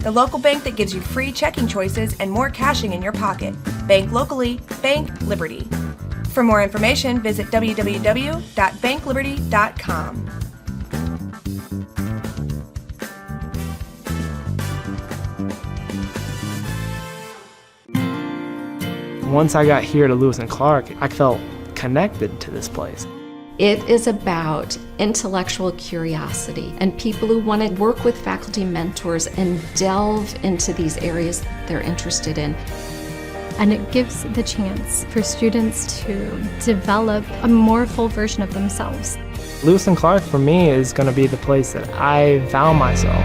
the local bank that gives you free checking choices and more cashing in your pocket. Bank locally, Bank Liberty. For more information, visit www.bankliberty.com. Once I got here to Lewis and Clark, I felt connected to this place. It is about intellectual curiosity and people who want to work with faculty mentors and delve into these areas they're interested in. And it gives the chance for students to develop a more full version of themselves. Lewis and Clark for me is going to be the place that I found myself.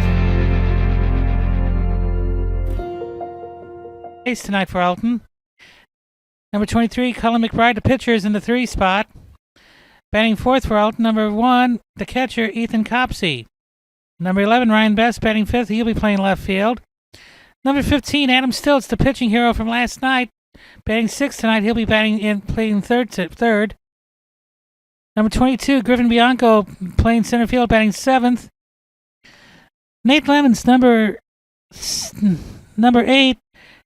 Ace tonight for Alton. Number 23, Cullen McBride, the pitcher, is in the 3 spot. Batting 4th for Alton, number 1, the catcher, Ethan Copsey. Number 11, Ryan Best, batting 5th. He'll be playing left field. Number 15, Adam Stiltz, the pitching hero from last night, batting 6th tonight. He'll be playing third. Number 22, Griffin Bianco, playing center field, batting 7th. Nate Lemons, number 8,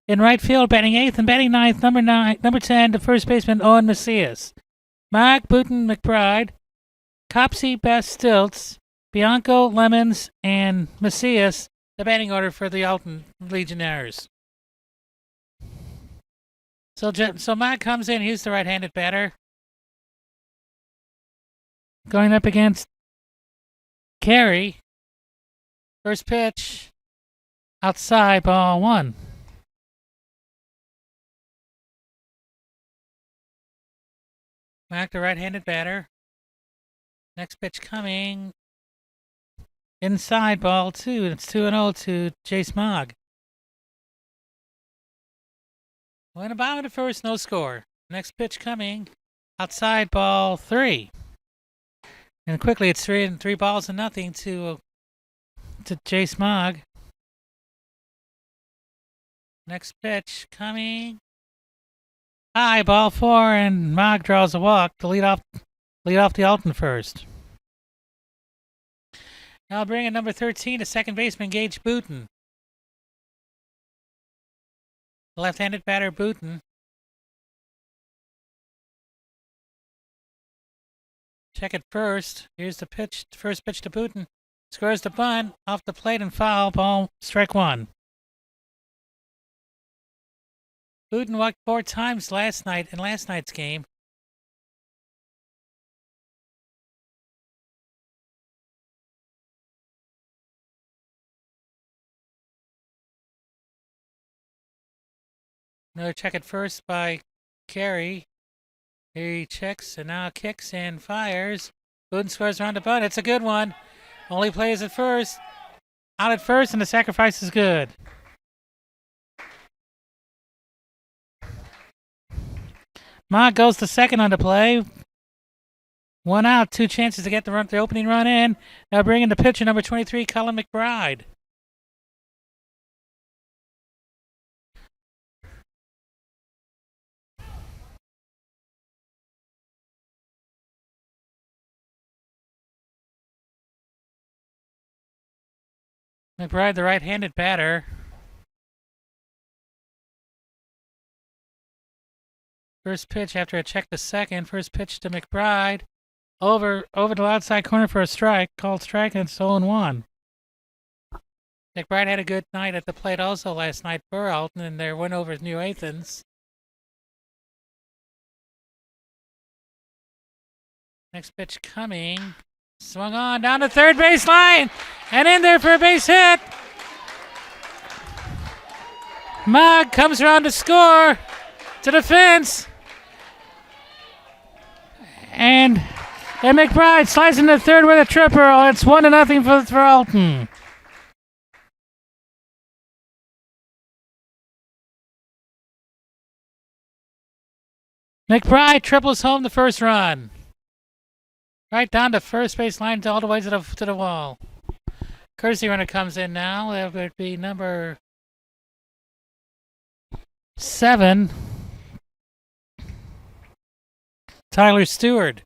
in right field, batting 8th, and batting 9th, number 10, the first baseman, Owen Macias. Mark, Booten, McBride, Copsey, Best, Stiltz, Bianco, Lemons, and Macias, the batting order for the Alton Legionnaires. So Mark comes in, he's the right-handed batter. Going up against Carey. First pitch, outside, ball 1. Mark, the right-handed batter. Next pitch coming. Inside, ball 2. It's 2-0 to Jace Mogg. Well, in the bottom of the first, no score. Next pitch coming. Outside, ball 3. And quickly, it's 3 balls and nothing to Jace Mogg. Next pitch coming. High, ball 4, and Mogg draws a walk to lead off the Alton first. Now bring in number 13, the second baseman, Gage Booten. Left-handed batter, Booten. Check it first. Here's the pitch. First pitch to Booten. Scores the bunt off the plate and foul. Ball, strike 1. Booten walked 4 times last night's game. Another check at first by Carey. Here he checks and now kicks and fires. Booten scores around the bunt. It's a good one. Only plays at first. Out at first, and the sacrifice is good. Mogg goes to second on the play. 1 out, 2 chances to get the opening run in. Now bring in the pitcher, number 23, Cullen McBride. McBride, the right-handed batter. First pitch after a check to second. First pitch to McBride. Over the outside corner for a strike. Called strike, and it's 0-1. McBride had a good night at the plate also last night for Alton in their win over New Athens. Next pitch coming. Swung on down the third base line and in there for a base hit. Mogg comes around to score to the fence. And McBride slides into third with a triple. It's 1-0 for Alton. McBride triples home the first run. Right down the first base line all the way to the wall. Courtesy runner comes in now. That would be number 7. Tyler Stewart.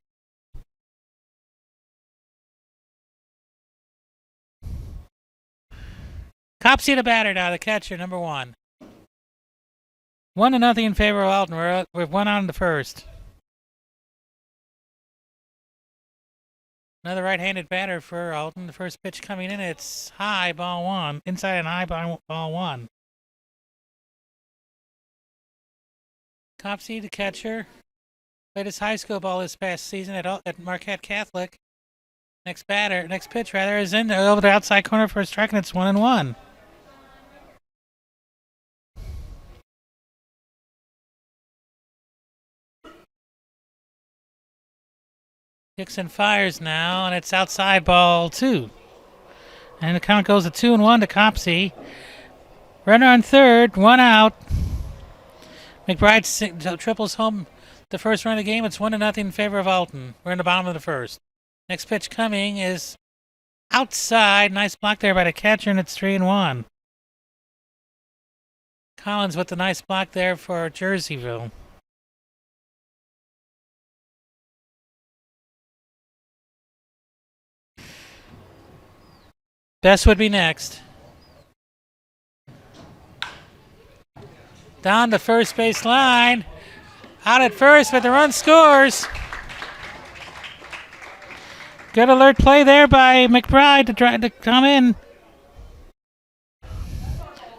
Copsey the batter now, the catcher, number 1. 1-0 in favor of Alton. We're 1 out in the first. Another right-handed batter for Alton. The first pitch coming in, it's high, ball 1. Inside and high, ball 1. Copsey, the catcher, played his high school ball this past season at Marquette Catholic. Next pitch is in there over the outside corner for a strike, and it's 1-1. Dixon fires now, and it's outside, ball 2. And the count goes to 2-1 to Copsey. Runner on third, 1 out. McBride triples home the first run of the game. It's 1-0 in favor of Alton. We're in the bottom of the first. Next pitch coming is outside. Nice block there by the catcher, and it's 3-1. Collins with the nice block there for Jerseyville. Best would be next. Down the first base line. Out at first, but the run scores. Good alert play there by McBride to try to come in.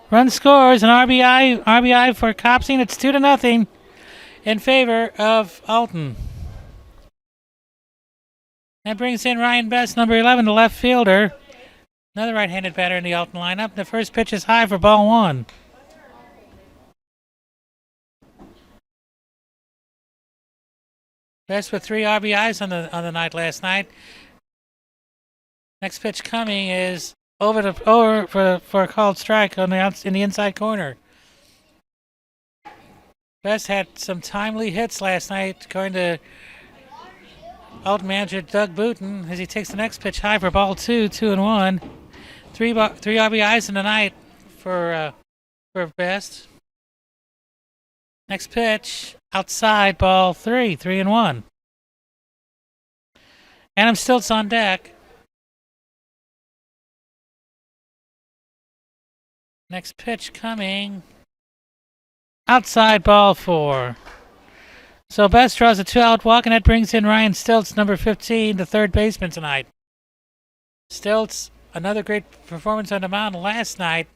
Run scores, an RBI for Copsey, and it's 2-0 in favor of Alton. That brings in Ryan Best, number 11, the left fielder. Another right-handed batter in the Alton lineup. The first pitch is high for ball 1. Best with 3 RBIs on the night last night. Next pitch coming is over for a called strike in the inside corner. Best had some timely hits last night, according to Alton manager Doug Booten, as he takes the next pitch high for ball 2, 2-1. 3 RBIs in the night for Best. Next pitch outside, ball 3, 3-1. Adam Stiltz on deck. Next pitch coming outside, ball 4. So Best draws a 2-out walk, and that brings in Ryan Stiltz, number 15, the third baseman tonight. Stiltz, another great performance on the mound last night.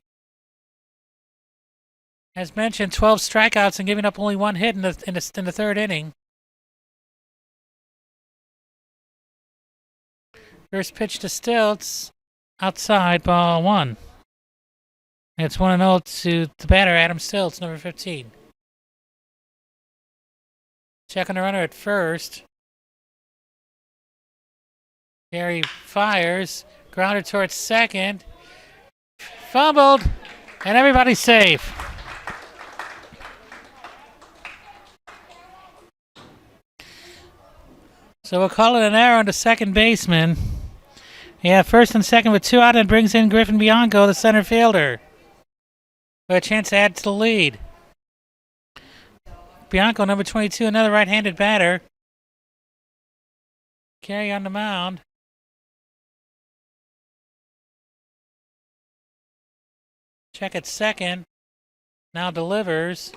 As mentioned, 12 strikeouts and giving up only 1 hit in the third inning. First pitch to Stiltz, outside, ball 1. And it's 1-0 to the batter, Adam Stiltz, number 15. Checking the runner at first. Gary fires, grounded towards second. Fumbled, and everybody's safe. So we'll call it an error on the second baseman. Yeah, first and second with 2 out, and brings in Griffin Bianco, the center fielder, with a chance to add to the lead. Bianco, number 22, another right-handed batter. Carey on the mound. Check at second. Now delivers.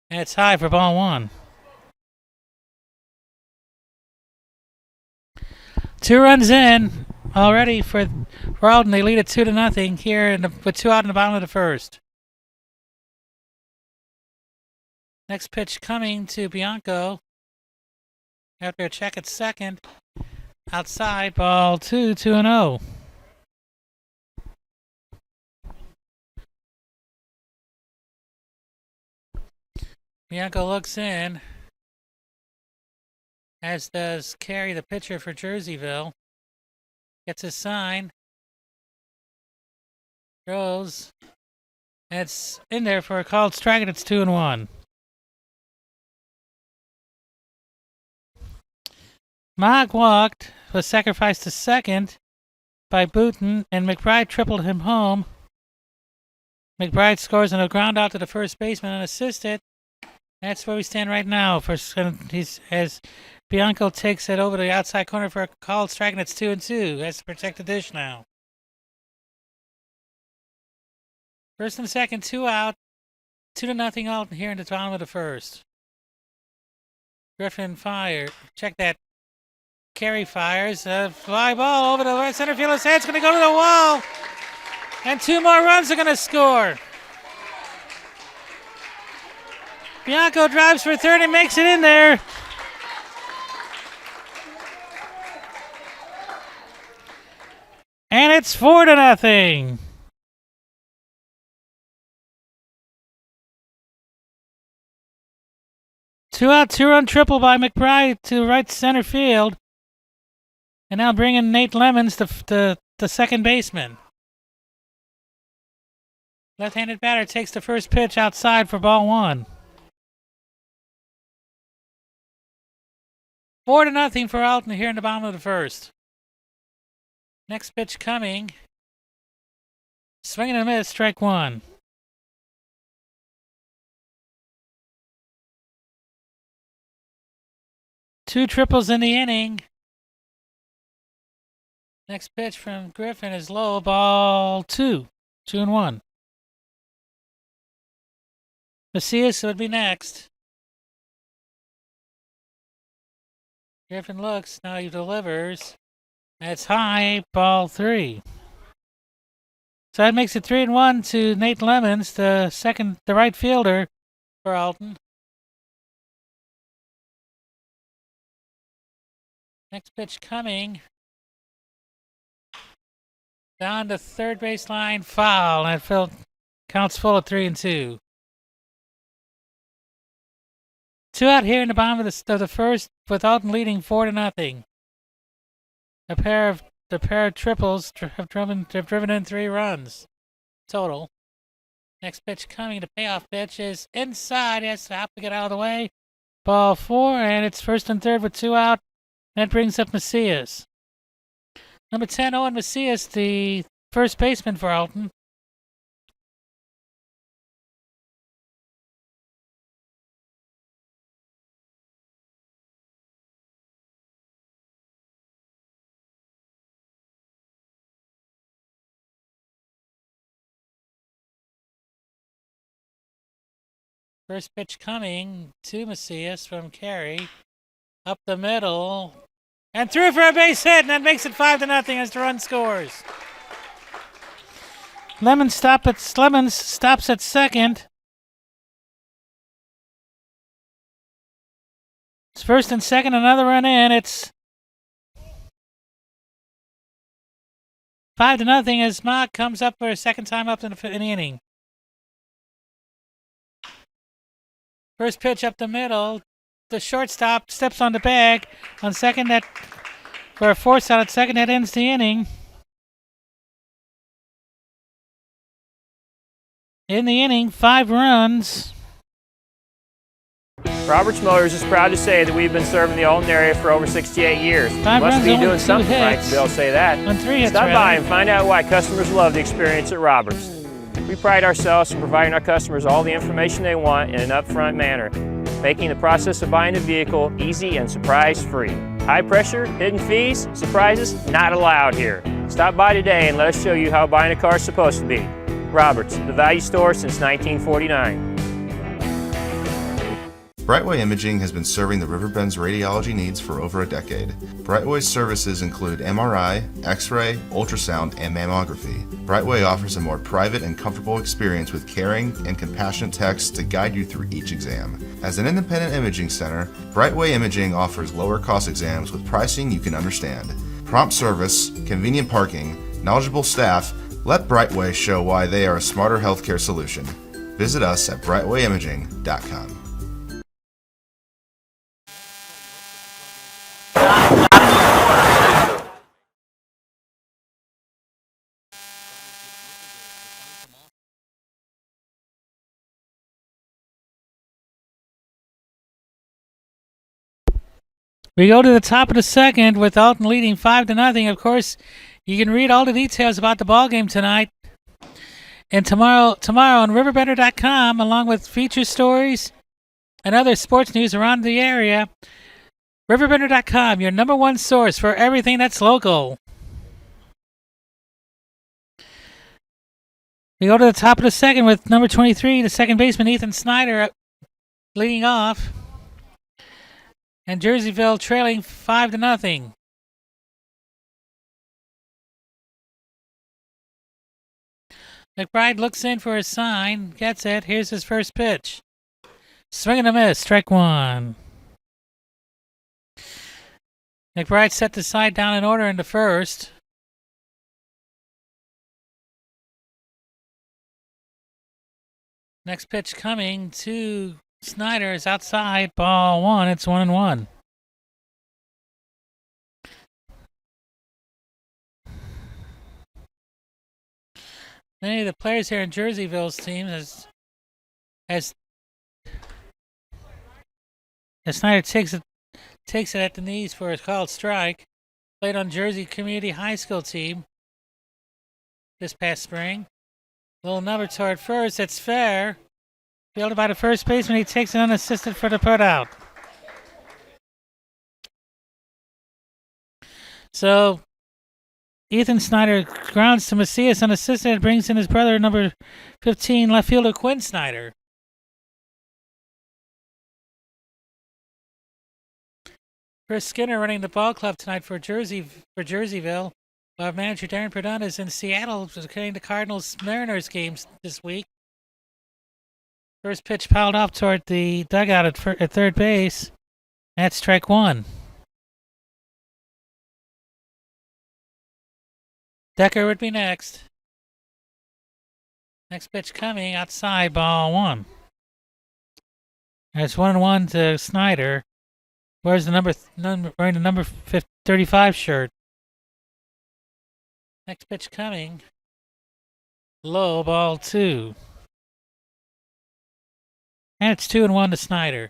And it's high for ball 1. 2 runs in already for Alton. They lead it 2-0 here with 2 out in the bottom of the first. Next pitch coming to Bianco. After a check at second. Outside, ball 2, 2-0. Bianco looks in, as does Carey, the pitcher for Jerseyville. Gets his sign. Throws. And it's in there for a called strike, and it's 2-1. Mogg walked, was sacrificed to second by Booten, and McBride tripled him home. McBride scores on a ground out to the first baseman unassisted. That's where we stand right now. As Bianco takes it over to the outside corner for a called strike, and it's 2-2. Has to protect the dish now. First and second, 2 out. 2-0 Alton here in the bottom of the first. Griffin fire. Check that. Carey fires. A fly ball over the right center fielder's head. It's going to go to the wall. And 2 more runs are going to score. Bianco drives for third and makes it in there. And it's 4-0. Two-out, 2-run triple by McBride to right center field. And now bringing Nate Lemons, the second baseman. Left-handed batter takes the first pitch outside for ball 1. 4-0 for Alton here in the bottom of the first. Next pitch coming. Swing and a miss, strike 1. Two triples in the inning. Next pitch from Griffin is low, ball 2. 2-1. Macias would be next. Griffin looks, now he delivers. That's high, ball 3. So that makes it 3-1 to Nate Lemons, the right fielder for Alton. Next pitch coming. Down to third baseline, foul. And that counts full of 3-2. 2 out here in the bottom of the first, with Alton leading 4-0. A pair of triples have driven in 3 runs total. Next pitch coming, the payoff pitch is inside. He has to hop to get out of the way. Ball 4, and it's first and third with 2 out. That brings up Macias. Number 10, Owen Macias, the first baseman for Alton. First pitch coming to Macias from Carey. Up the middle. And through for a base hit, and that makes it 5-0 as the run scores. Lemons stops at second. It's first and second, another run in. It's 5-0 as Mock comes up for a second time up in the inning. First pitch up the middle. The shortstop steps on the bag on second. That for a force out at second, that ends the inning. In the inning, 5 runs. Roberts Motors is proud to say that we've been serving the Alton area for over 68 years. 5 Must runs, be only doing 2 something right hits. to be able to say that. On 3 hits, Stop by rather. and find out why customers love the experience at Roberts. We pride ourselves in providing our customers all the information they want in an upfront manner, making the process of buying a vehicle easy and surprise-free. High pressure, hidden fees, surprises, not allowed here. Stop by today and let us show you how buying a car is supposed to be. Roberts, the value store since 1949. Brightway Imaging has been serving the Riverbend's radiology needs for over a decade. Brightway's services include MRI, X-ray, ultrasound, and mammography. Brightway offers a more private and comfortable experience with caring and compassionate techs to guide you through each exam. As an independent imaging center, Brightway Imaging offers lower cost exams with pricing you can understand. Prompt service, convenient parking, knowledgeable staff, let Brightway show why they are a smarter healthcare solution. Visit us at RiverBender.com. We go to the top of the second with Alton leading 5-0. Of course, you can read all the details about the ball game tonight and tomorrow on RiverBender.com, along with feature stories and other sports news around the area. RiverBender.com, your number one source for everything that's local. We go to the top of the second with number 23, the second baseman Ethan Snyder leading off. And Jerseyville trailing 5-0. McBride looks in for a sign, gets it. Here's his first pitch. Swing and a miss, strike one. McBride set the side down in order into first. Next pitch coming to Snyder is outside, ball one. It's 1-1. Many of the players here in Jerseyville's team as Snyder takes it at the knees for a called strike. Played on Jersey Community High School team this past spring. Little number toward first. It's fair. Fielded by the first baseman. He takes it unassisted for the putout. So Ethan Snyder grounds to Macias unassisted and brings in his brother, number 15, left fielder Quinn Snyder. Chris Skinner running the ball club tonight for Jerseyville. While manager Darren Perdon is in Seattle attending the Cardinals-Mariners games this week. First pitch piled off toward the dugout at third base. That's strike one. Decker would be next. Next pitch coming outside, ball one. It's 1-1 to Snyder. Where's the wearing the number 35 shirt? Next pitch coming. Low, ball two. And it's 2-1 to Snyder.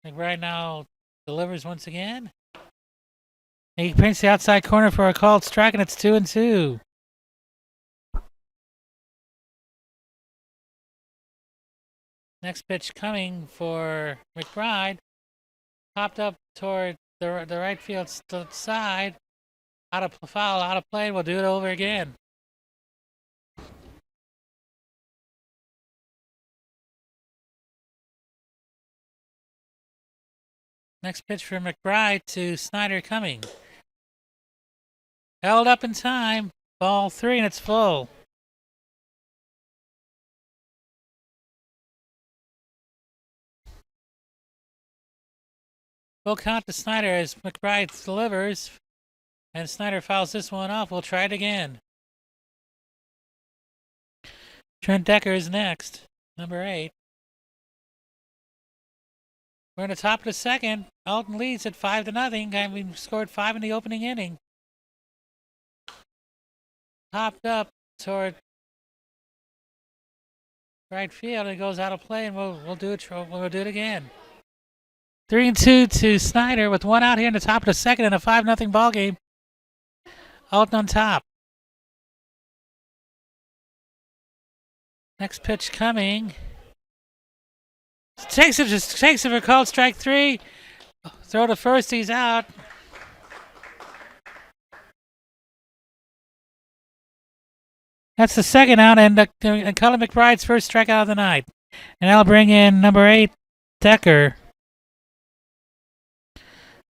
McBride now delivers once again. He paints the outside corner for a called strike, and it's 2-2. Next pitch coming for McBride. Popped up toward the right field side. Out of foul, out of play. We'll do it over again. Next pitch for McBride to Snyder coming. Held up in time. Ball three, and it's full. Full count to Snyder as McBride delivers. And Snyder fouls this one off. We'll try it again. Trent Decker is next. Number 8. We're in the top of the second. Alton leads at 5-0. And we scored 5 in the opening inning. Popped up toward right field. It goes out of play, and we'll do it. We'll do it again. 3-2 to Snyder with 1 out here in the top of the second in a 5-0 ball game. Alton on top. Next pitch coming. Takes it for called strike 3. Throw to first. He's out. That's the second out, and Cullen McBride's first strikeout of the night. And that'll bring in number 8, Decker.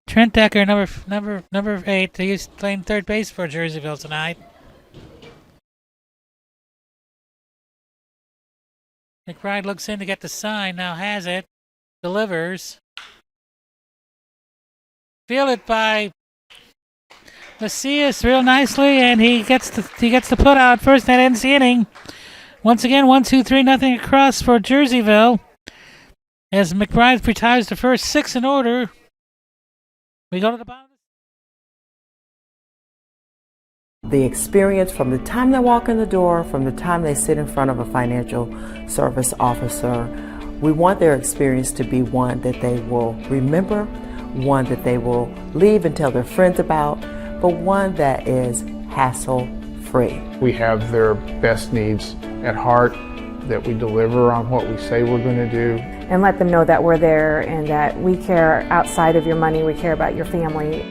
Trent Decker, number 8. He's playing third base for Jerseyville tonight. McBride looks in to get the sign. Now has it. Delivers. Fielded by Macias real nicely, and he gets the put out first. That ends the inning. Once again, 1-2-3-0 across for Jerseyville. As McBride retires the first 6 in order. We go to the bottom. The experience from the time they walk in the door, from the time they sit in front of a financial service officer, we want their experience to be one that they will remember, one that they will leave and tell their friends about, but one that is hassle-free. We have their best needs at heart, that we deliver on what we say we're going to do. And let them know that we're there and that we care outside of your money, we care about your family.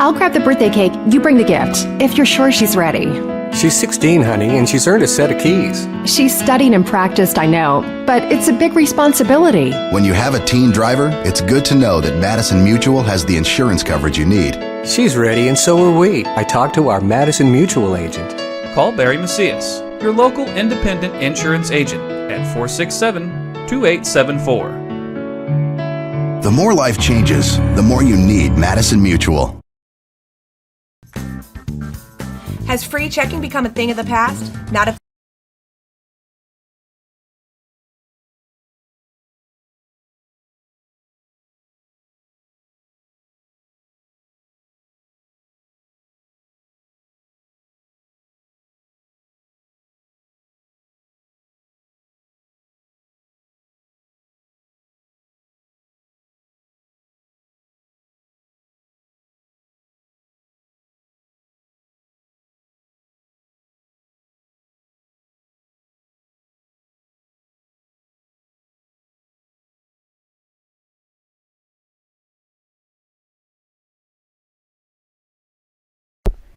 I'll grab the birthday cake, you bring the gift, if you're sure she's ready. She's 16, honey, and she's earned a set of keys. She's studied and practiced, I know, but it's a big responsibility. When you have a teen driver, it's good to know that Madison Mutual has the insurance coverage you need. She's ready, and so are we. I talked to our Madison Mutual agent. Call Barry Macias, your local independent insurance agent, at 467-2874. The more life changes, the more you need Madison Mutual. Has free checking become a thing of the past? Not if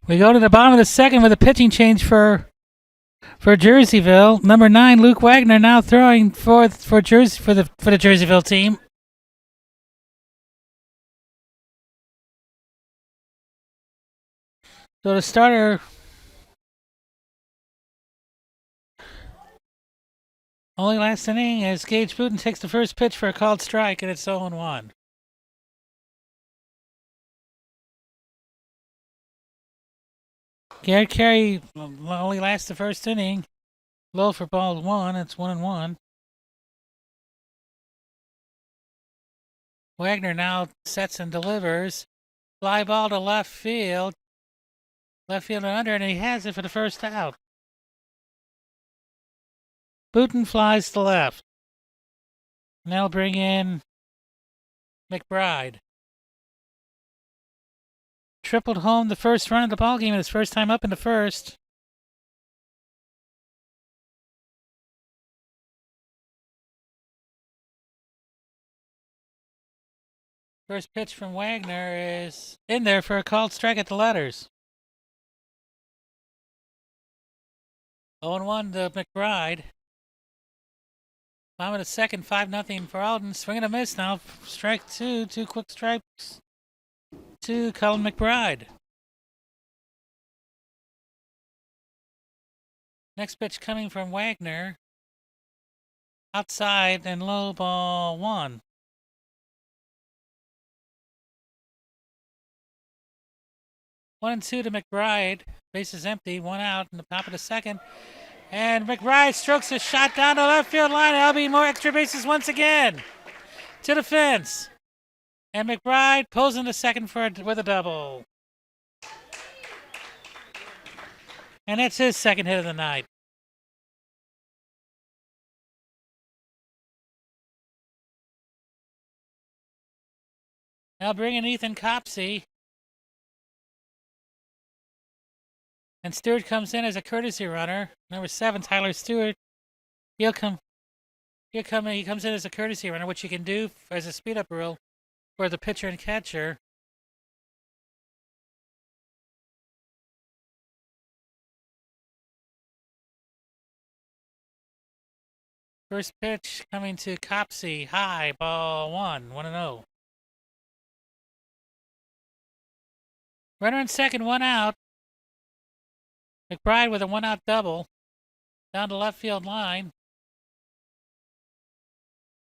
We go to the bottom of the second with a pitching change for Jerseyville. Number 9, Luke Wagner, now throwing for the Jerseyville team. So the starter only last inning as Gage Booten takes the first pitch for a called strike, and it's 0-1. Garrett Carey only lasts the first inning. Low for ball 1. It's 1-1. Wagner now sets and delivers. Fly ball to left field. Left fielder under, and he has it for the first out. Booten flies to left. And they'll bring in McBride. Tripled home the first run of the ballgame, and his first time up in the first. First pitch from Wagner is in there for a called strike at the letters. 0-1 to McBride. Bottom of the second, 5-0 for Alden. Swing and a miss now. Strike 2, 2 quick strikes to Colin McBride. Next pitch coming from Wagner. Outside and low, ball 1. 1-2 to McBride. Base is empty. 1 out in the top of the second. And McBride strokes a shot down the left field line. There'll be more extra bases once again. To the fence. And McBride pulls into second with a double. And that's his second hit of the night. Now bring in Ethan Copsey. And Stewart comes in as a courtesy runner. Number 7, Tyler Stewart. He comes in as a courtesy runner, which you can do as a speed up rule for the pitcher and catcher. First pitch coming to Copsey. High, ball 1, 1-0. Runner in second, 1 out. McBride with a 1-out double down the left field line.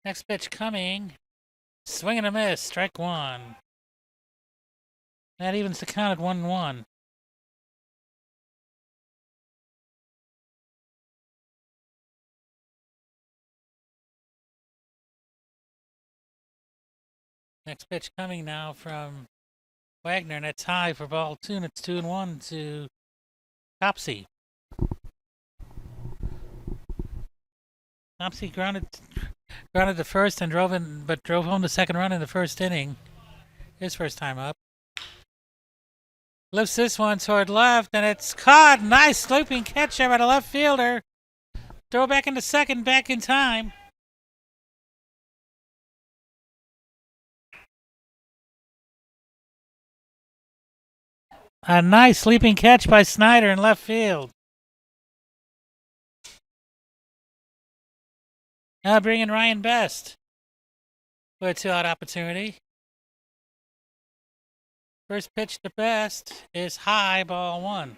Next pitch coming. Swing and a miss. Strike 1. That evens the count at 1-1. Next pitch coming now from Wagner, and it's high for ball 2, and it's 2-1 to Copsey. Copsey grounded to first and drove home the second run in the first inning. His first time up. Lifts this one toward left, and it's caught. Nice looping catch there by the left fielder. Throw back into second, back in time. A nice leaping catch by Snyder in left field. Now bringing Ryan Best for a 2-out opportunity. First pitch to Best is high, ball 1.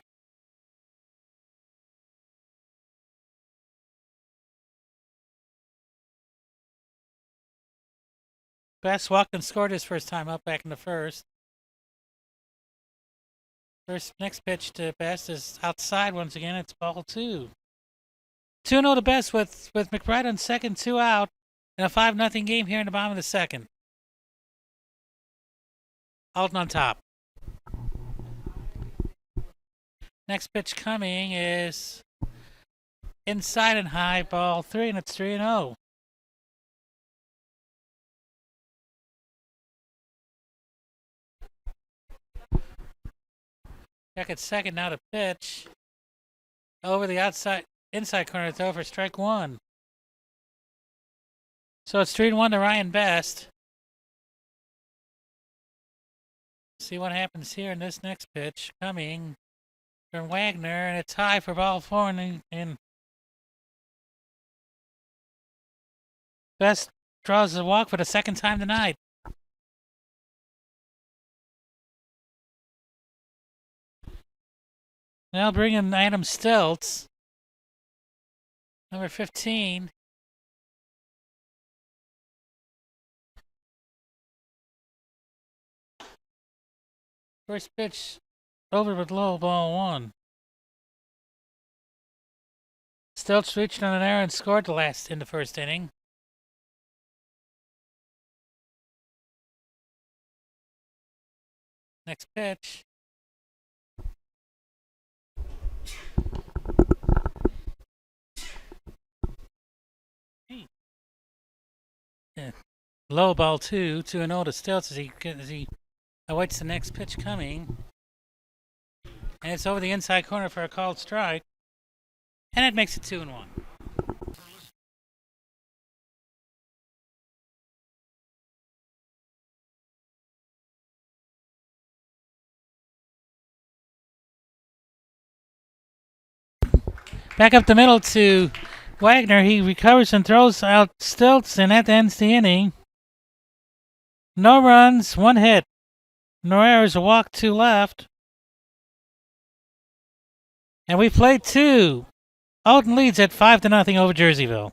Best walked and scored his first time up back in the first. Next pitch to Best is outside once again. It's ball 2. 2-0 to Best with McBride on second, 2 out, and a 5-0 game here in the bottom of the second. Alton on top. Next pitch coming is inside and high, ball 3, and it's 3-0. Back at second now to pitch. Over the inside corner throw for strike 1. So it's 3-1 to Ryan Best. See what happens here in this next pitch coming from Wagner, and it's high for ball 4, and Best draws the walk for the second time tonight. Now bring in Adam Stiltz, number 15. First pitch over with low, ball 1. Stiltz reached on an error and scored in the first inning. Next pitch. Yeah. Low, ball 2, 2-0 to Stiltz as he awaits the next pitch coming. And it's over the inside corner for a called strike. And it makes it 2-1. Back up the middle to Wagner. He recovers and throws out Stiltz, and that ends the inning. No runs, 1 hit. No errors, a walk, 2 left. And we played 2. Alton leads at 5-0 over Jerseyville.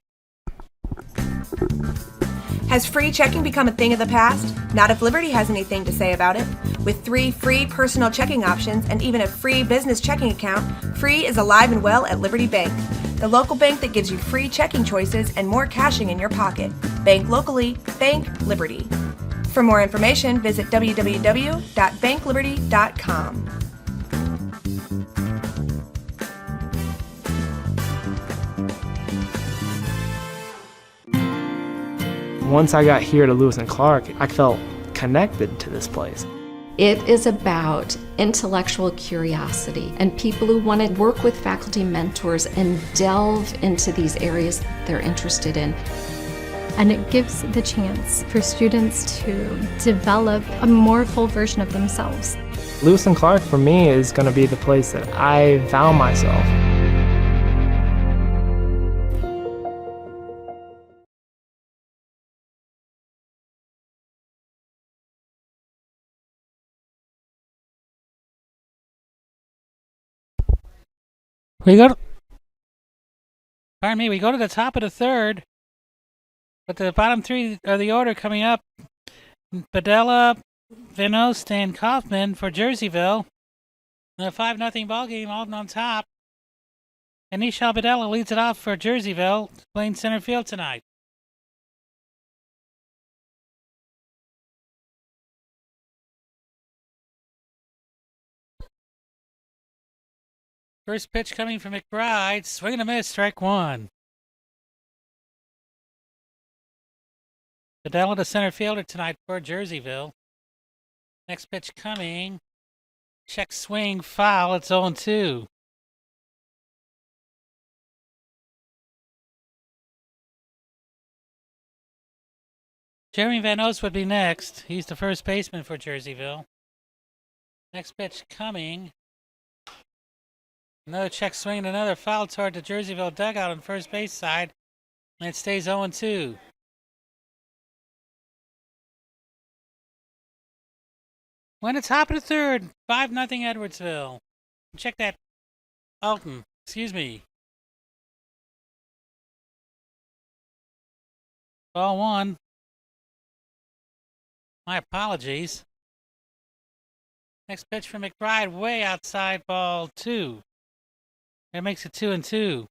Has free checking become a thing of the past? Not if Liberty has anything to say about it. With 3 free personal checking options and even a free business checking account, free is alive and well at Liberty Bank, the local bank that gives you free checking choices and more cashing in your pocket. Bank locally, bank Liberty. For more information, visit www.bankliberty.com. Once I got here to Lewis and Clark, I felt connected to this place. It is about intellectual curiosity and people who want to work with faculty mentors and delve into these areas they're interested in. And it gives the chance for students to develop a more full version of themselves. Lewis and Clark for me is going to be the place that I found myself. We go to the top of the third, but the bottom 3 of the order coming up: Badella, Van Oost, and Kaufman for Jerseyville. A 5-0 ball game, Alton on top. And Nishal Badella leads it off for Jerseyville, playing center field tonight. First pitch coming from McBride. Swing and a miss, strike 1. Badella, the center fielder tonight for Jerseyville. Next pitch coming. Check swing, foul. It's 0-2. Jeremy Van Oost would be next. He's the first baseman for Jerseyville. Next pitch coming. Another check swing, another foul toward the Jerseyville dugout on first base side, and it stays 0-2. When it's top of the third, 5-0 Edwardsville. Check that, Alton. Excuse me. Ball one. My apologies. Next pitch from McBride, way outside, ball two. That makes it 2-2.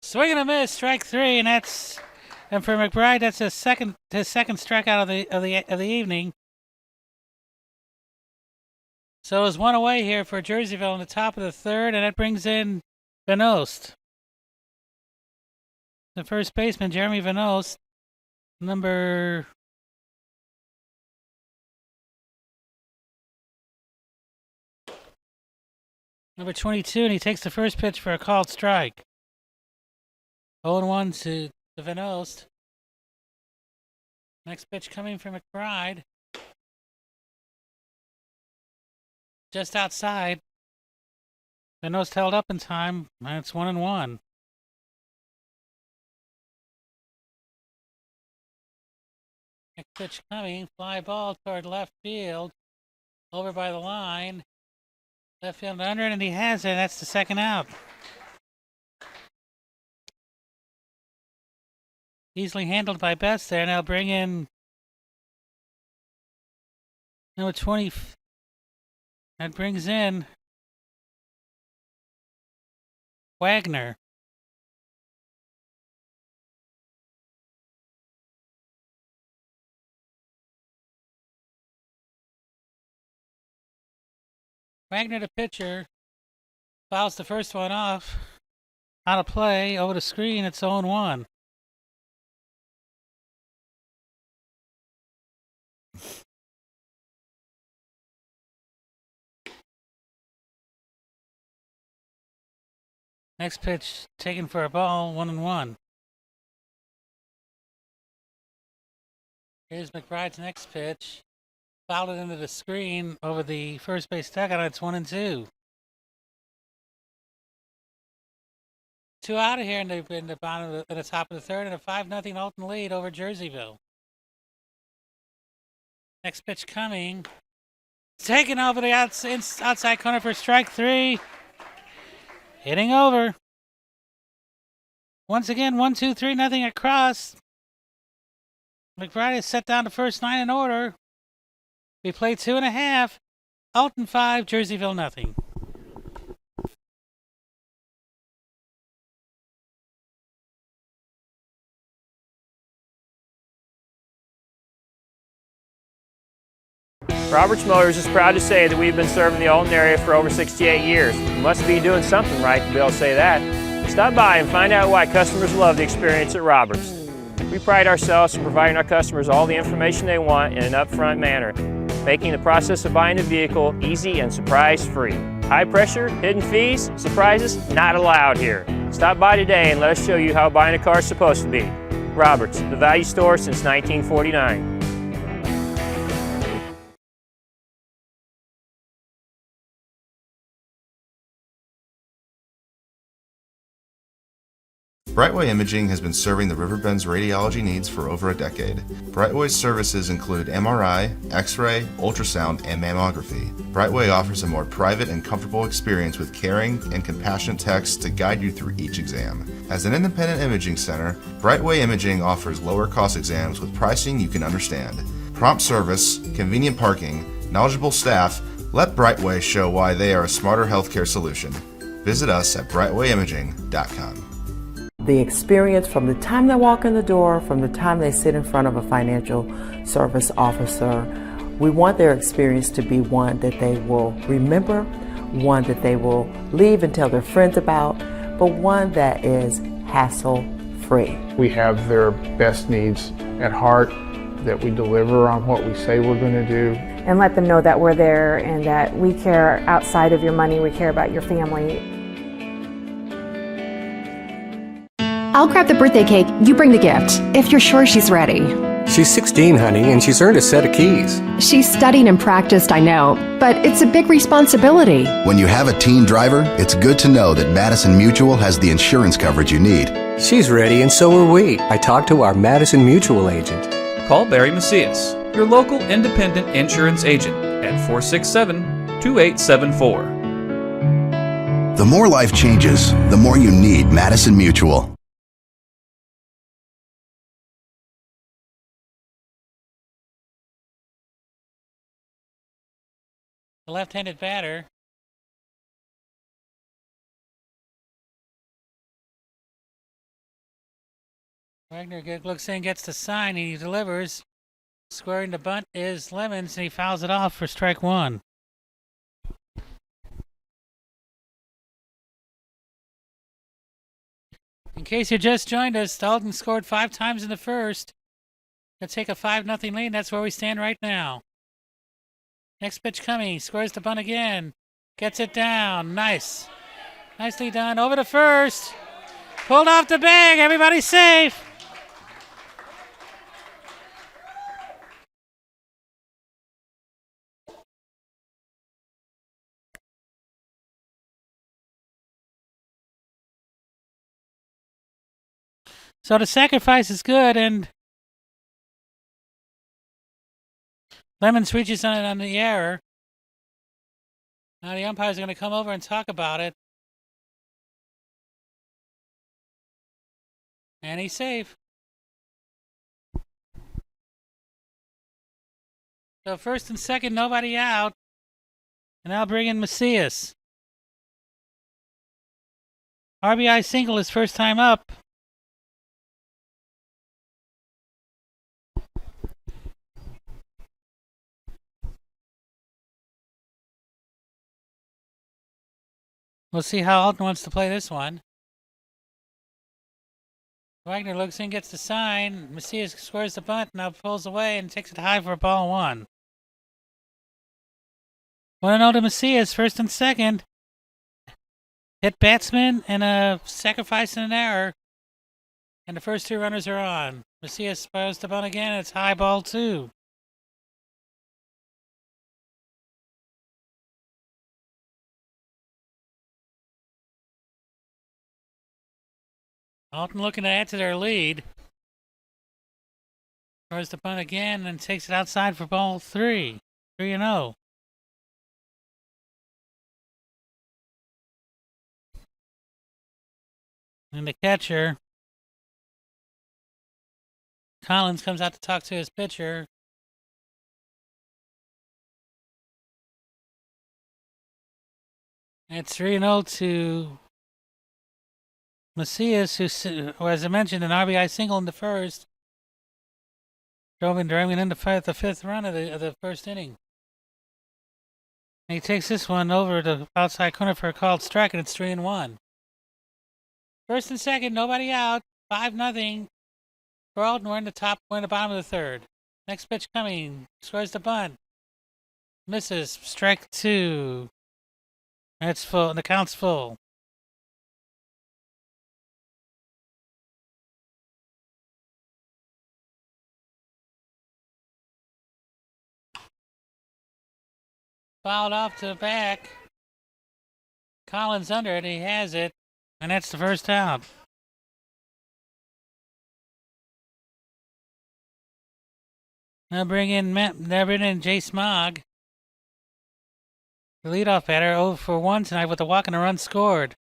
Swing and a miss, strike three, and for McBride, that's his second strikeout of the evening. So it's one away here for Jerseyville in the top of the third, and that brings in Venost. The first baseman, Jeremy Venost, number 22, and he takes the first pitch for a called strike. 0-1 to Venost. Next pitch coming from McBride. Just outside. Venost held up in time, and it's 1-1. Next pitch coming, fly ball toward left field, over by the line. Left field under it, and he has it. That's the second out. Easily handled by Betts there. Now bring in number 20. That brings in Wagner. Wagner, the pitcher, fouls the first one off. Out of play, over the screen, it's 0-1. Next pitch taken for a ball, 1-1. Here's McBride's next pitch. Fouled it into the screen over the first base dugout. It's 1-2. Two out of here in the bottom of the top of the third, and a 5-0 Alton lead over Jerseyville. Next pitch coming. Taken over the outside corner for strike three. Hitting over. Once again, 1-2, 3-0 across. McBride is set down to first line in order. We play 2.5. Alton 5, Jerseyville nothing. Roberts Motors is proud to say that we've been serving the Alton area for over 68 years. We must be doing something right to be able to say that. Stop by and find out why customers love the experience at Roberts. We pride ourselves in providing our customers all the information they want in an upfront manner, making the process of buying a vehicle easy and surprise-free. High pressure, hidden fees, surprises, not allowed here. Stop by today and let us show you how buying a car is supposed to be. Roberts, the value store since 1949. Brightway Imaging has been serving the RiverBend's radiology needs for over a decade. Brightway's services include MRI, X-ray, ultrasound, and mammography. Brightway offers a more private and comfortable experience with caring and compassionate techs to guide you through each exam. As an independent imaging center, Brightway Imaging offers lower cost exams with pricing you can understand. Prompt service, convenient parking, knowledgeable staff, let Brightway show why they are a smarter healthcare solution. Visit us at RiverBender.com. The experience from the time they walk in the door, from the time they sit in front of a financial service officer, we want their experience to be one that they will remember, one that they will leave and tell their friends about, but one that is hassle-free. We have their best needs at heart, that we deliver on what we say we're going to do. And let them know that we're there and that we care outside of your money, we care about your family. I'll grab the birthday cake, you bring the gift, if you're sure she's ready. She's 16, honey, and she's earned a set of keys. She's studied and practiced, I know, but it's a big responsibility. When you have a teen driver, it's good to know that Madison Mutual has the insurance coverage you need. She's ready, and so are we. I talked to our Madison Mutual agent. Call Barry Macias, your local independent insurance agent, at 467-2874. The more life changes, the more you need Madison Mutual. The left-handed batter. Wagner looks in, gets the sign, he delivers. Squaring the bunt is Lemons, and he fouls it off for strike one. In case you just joined us, Dalton scored 5 times in the first. Gonna take a 5-0 lead, and that's where we stand right now. Next pitch coming, scores the bunt again. Gets it down, nice. Nicely done, over to first. Pulled off the bag, everybody's safe. So the sacrifice is good, and Lemons reaches on it on the error. Now the umpires are going to come over and talk about it. And he's safe. So first and second, nobody out. And I'll bring in Macias. RBI single his first time up. We'll see how Alton wants to play this one. Wagner looks in, gets the sign. Macias squares the bunt, now pulls away and takes it high for ball one. 1-0 to Macias, first and second. Hit batsman and a sacrifice and an error. And the first 2 runners are on. Macias fires the bunt again, it's high ball 2. Alton looking to add to their lead. Throws the bunt again and takes it outside for ball 3. 3-0. And the catcher, Collins, comes out to talk to his pitcher. It's 3-0 to Macias, who, as I mentioned, an RBI single in the first. Driving in the 5th run of the first inning. And he takes this one over to outside corner for a called strike, and it's 3-1. First and second, nobody out. 5-0 for Alton. We're in the bottom of the third. Next pitch coming. Scores the bunt. Misses. Strike 2. That's full. The count's full. Fouled off to the back. Collins under it. He has it. And that's the first out. Now bring in Jay Smog. The leadoff batter, 0 for 1 tonight with a walk and a run scored.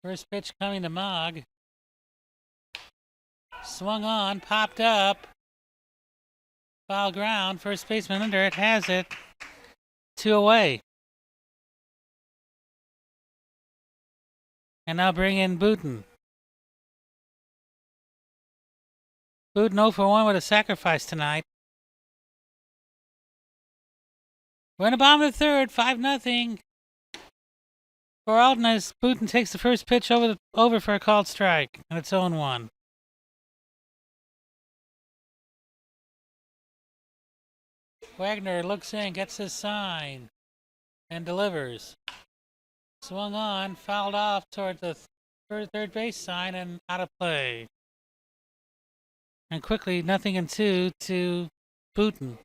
First pitch coming to Mogg. Swung on, popped up. Foul ground, first baseman under it, has it. 2 away. And now bring in Booten. Booten 0 for 1 with a sacrifice tonight. We're in the bottom of the third, 5-0. For Alton as Booten takes the first pitch over for a called strike, and it's 0-1. Wagner looks in, gets his sign. and delivers. Swung on, fouled off toward the third base sign and out of play. And quickly, 0-2 to Booten.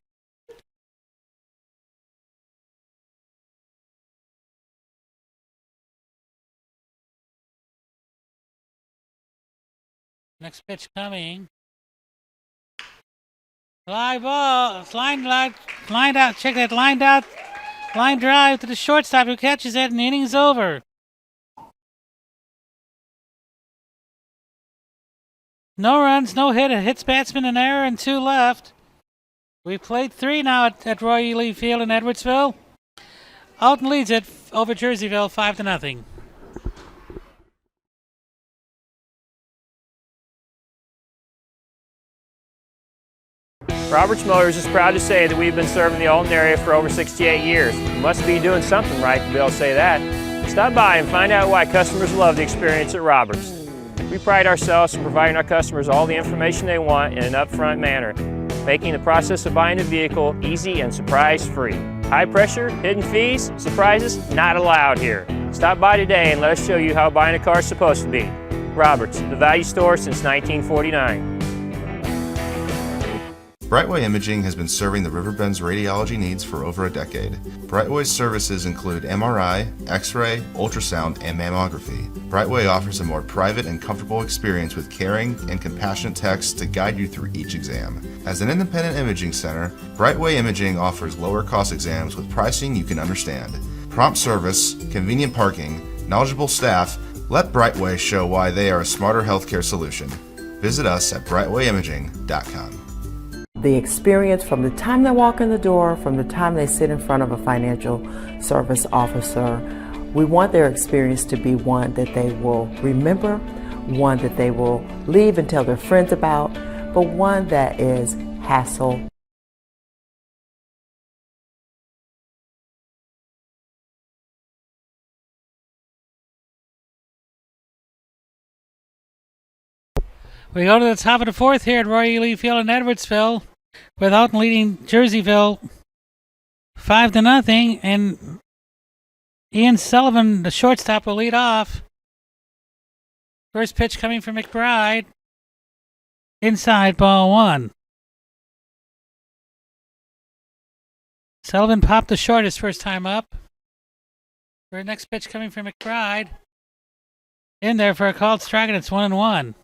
Next pitch coming. Live ball. It's lined out. Check that. Lined out. Line drive to the shortstop who catches it, and the inning's over. No runs, no hit. It hits batsman an error and 2 left. We've played 3 now at Roy E. Lee Field in Edwardsville. Alton leads it over Jerseyville 5-0. Roberts Motors is proud to say that we've been serving the Alton area for over 68 years. We must be doing something right to be able to say that. Stop by and find out why customers love the experience at Roberts. We pride ourselves in providing our customers all the information they want in an upfront manner, making the process of buying a vehicle easy and surprise-free. High pressure, hidden fees, surprises, not allowed here. Stop by today and let us show you how buying a car is supposed to be. Roberts, the value store since 1949. Brightway Imaging has been serving the Riverbend's radiology needs for over a decade. Brightway's services include MRI, X-ray, ultrasound, and mammography. Brightway offers a more private and comfortable experience with caring and compassionate techs to guide you through each exam. As an independent imaging center, Brightway Imaging offers lower cost exams with pricing you can understand. Prompt service, convenient parking, knowledgeable staff, let Brightway show why they are a smarter healthcare solution. Visit us at RiverBender.com. The experience from the time they walk in the door, from the time they sit in front of a financial service officer, we want their experience to be one that they will remember, one that they will leave and tell their friends about, but one that is hassle. We go to the top of the 4th here at Roy E. Lee Field in Edwardsville, with Alton leading Jerseyville 5-0, and Ian Sullivan, the shortstop, will lead off. First pitch coming from McBride. Inside, ball 1. Sullivan popped the short his first time up. For the next pitch coming from McBride. In there for a called strike, and it's 1-1.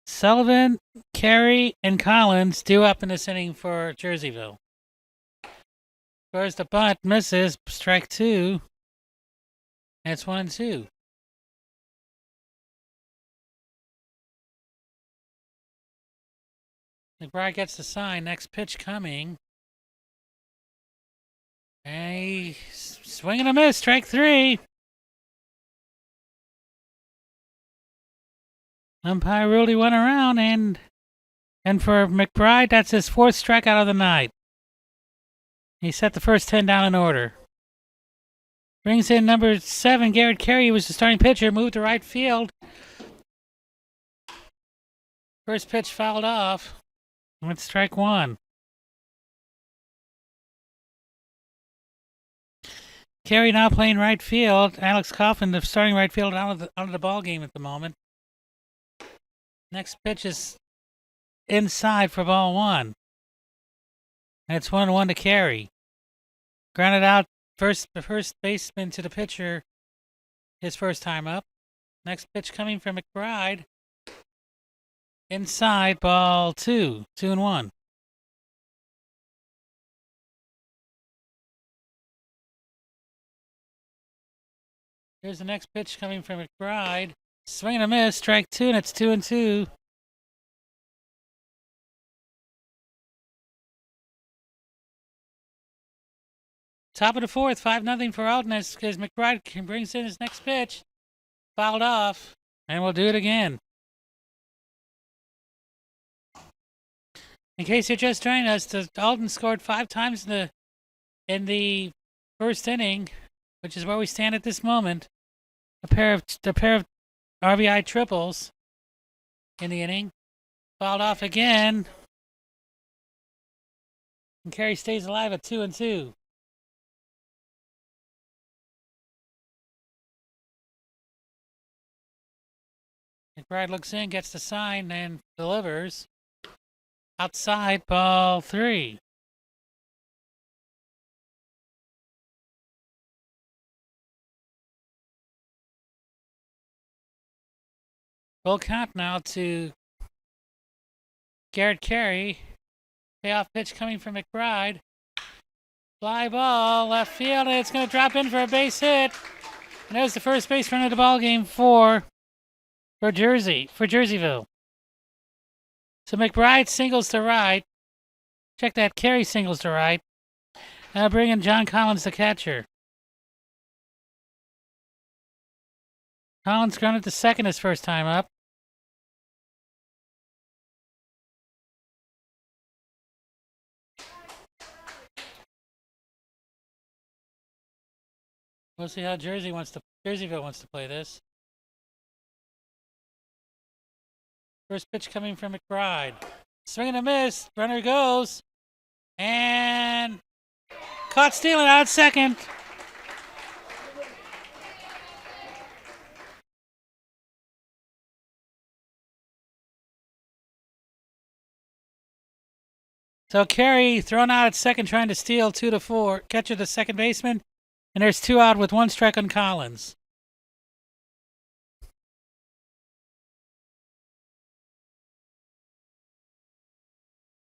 Sullivan, Carey, and Collins due up in this inning for Jerseyville. Scores the bunt, misses, strike 2, and it's 1-2. McBride gets the sign, next pitch coming. And he swing and a miss, strike 3. Umpire ruled he went around, and for McBride, that's his 4th strikeout of the night. He set the first 10 down in order. Brings in number 7, Garrett Carey, who was the starting pitcher, moved to right field. First pitch fouled off. It's strike 1. Carey now playing right field. Alex Coffin, the starting right field, out of the ball game at the moment. Next pitch is inside for ball 1. And it's 1-1 to Carey. Grounded out, the first baseman to the pitcher, his first time up. Next pitch coming from McBride. Inside, ball 2. 2-1. Here's the next pitch coming from McBride. Swing and a miss, strike 2, and it's 2-2. Top of the 4th, 5-0 for Alton as McBride brings in his next pitch. Fouled off, and we'll do it again. In case you're just joining us, Alton scored 5 times in the first inning, which is where we stand at this moment. A pair of RBI triples in the inning. Fouled off again. And Carey stays alive at 2-2. McBride looks in, gets the sign, and delivers. Outside, ball 3. Full count now to Garrett Carey. Payoff pitch coming from McBride. Fly ball, left field, and it's going to drop in for a base hit. And there's the first base run of the ball game for Jerseyville. So McBride singles to right. Check that, Carey singles to right. Now bring in John Collins, the catcher. Collins grounded to second his first time up. We'll see how Jerseyville wants to play this. First pitch coming from McBride. Swing and a miss. Runner goes. And caught stealing out second. So Carey thrown out at second, trying to steal 2-4. Catcher the second baseman. And there's 2 out with 1 strike on Collins.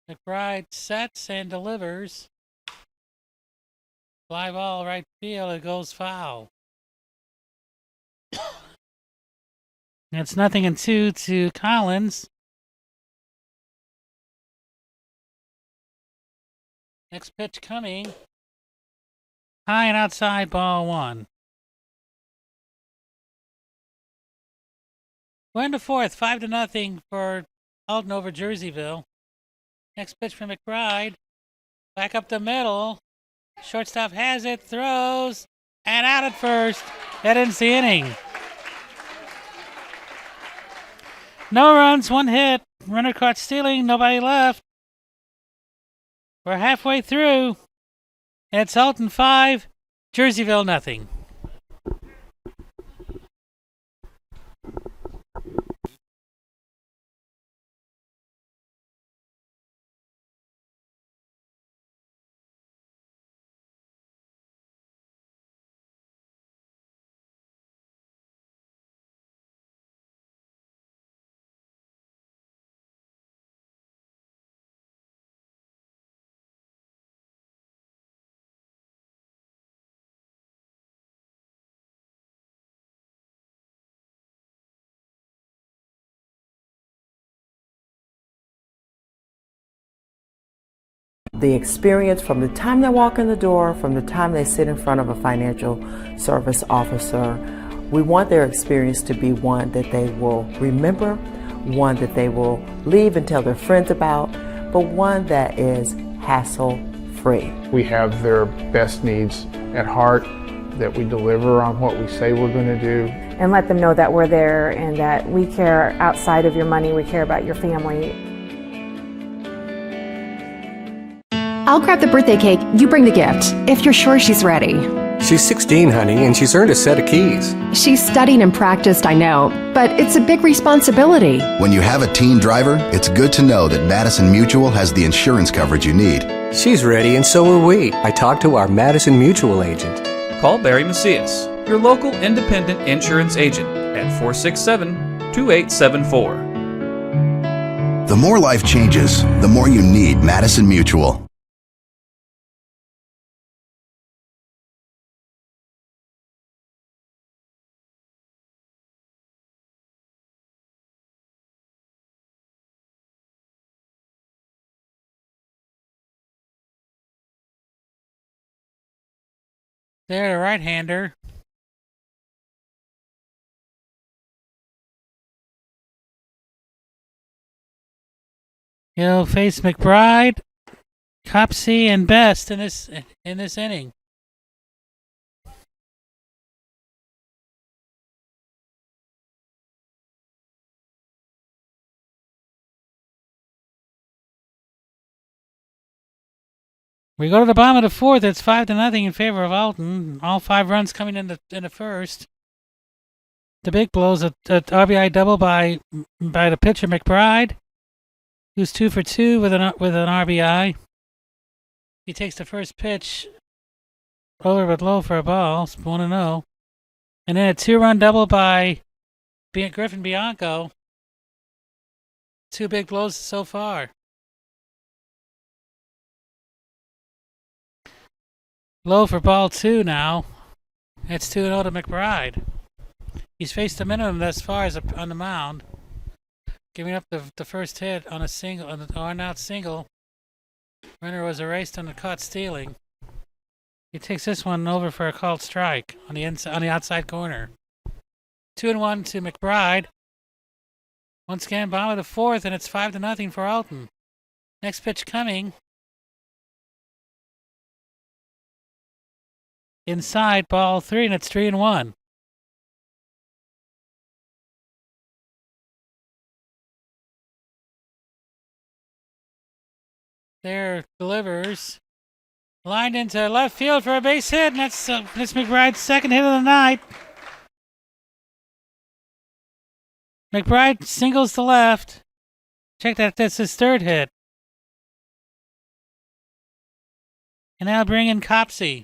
McBride sets and delivers. Fly ball right field, it goes foul. It's 0-2 to Collins. Next pitch coming. High and outside, ball 1. Going to fourth, 5-0 for Alton over Jerseyville. Next pitch from McBride. Back up the middle. Shortstop has it, throws, and out at first. That ends the inning. No runs, 1 hit. Runner caught stealing, nobody left. We're halfway through. It's Alton 5, Jerseyville nothing. The experience from the time they walk in the door, from the time they sit in front of a financial service officer, we want their experience to be one that they will remember, one that they will leave and tell their friends about, but one that is hassle-free. We have their best needs at heart, that we deliver on what we say we're going to do. And let them know that we're there and that we care outside of your money, we care about your family. I'll grab the birthday cake, you bring the gift, if you're sure she's ready. She's 16, honey, and she's earned a set of keys. She's studied and practiced, I know, but it's a big responsibility. When you have a teen driver, it's good to know that Madison Mutual has the insurance coverage you need. She's ready, and so are we. I talked to our Madison Mutual agent. Call Barry Macias, your local independent insurance agent, at 467-2874. The more life changes, the more you need Madison Mutual. There, the right-hander. He'll face McBride, Copsey, and Best in this inning. We go to the bottom of the fourth. It's 5-0 in favor of Alton. All 5 runs coming in the first. The big blows a RBI double by the pitcher McBride, who's 2 for 2 with an RBI. He takes the first pitch over but low for a ball. It's 1-0. And then a 2-run double by Griffin Bianco. 2 big blows so far. Low for ball 2 now. It's 2-0 to McBride. He's faced the minimum thus far as on the mound, giving up the first hit on a single, on an on-out single. Runner was erased on the caught stealing. He takes this one over for a called strike on the outside corner. 2-1 to McBride. Once again, bottom of the fourth, and it's 5-0 for Alton. Next pitch coming. Inside, ball 3, and it's 3-1. There delivers. Lined into left field for a base hit, and that's McBride's second hit of the night. McBride singles to left. Check that, that's his third hit. And now bring in Copsey.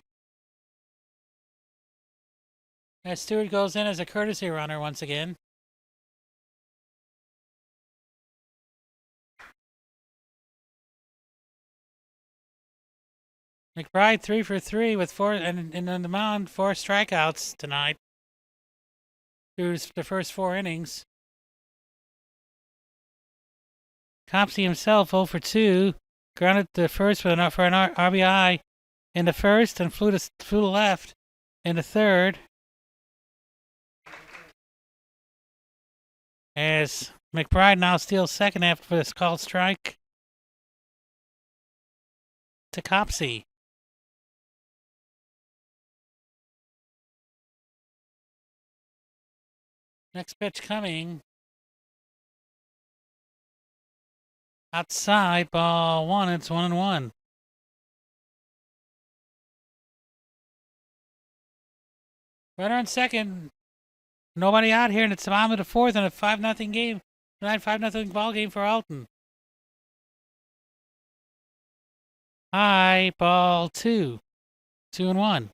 As Stewart goes in as a courtesy runner once again. McBride 3 for 3 with 4, and on the mound 4 strikeouts tonight through the first 4 innings. Copsey himself 0 for 2, grounded the first for an RBI in the first and flew to left in the third. As McBride now steals second after this called strike to Copsey. Next pitch coming. Outside, ball 1, it's 1-1. Runner on second. Nobody out here, and it's the bottom of the fourth and a 5-0 game. 5-0 ball game for Alton. High, ball 2. 2-1.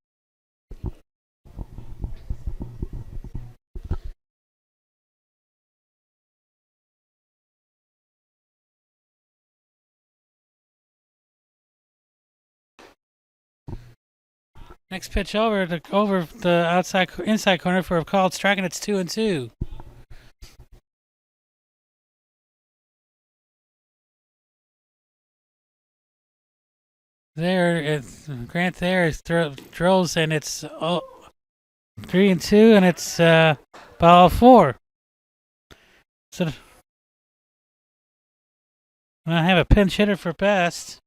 Next pitch over the inside corner for a called strike, and it's 2-2. Grant there throws, and it's 3-2, and it's ball 4. So I have a pinch hitter for best.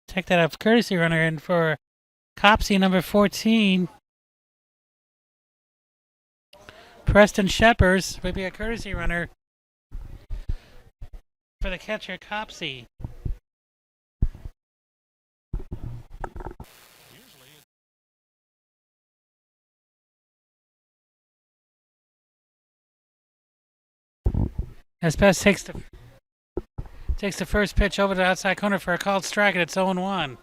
Check that up. Courtesy runner in for Copsey, number 14. Preston Sheppers would be a courtesy runner for the catcher, Copsey. As Best takes the first pitch over the outside corner for a called strike, and it's 0-1.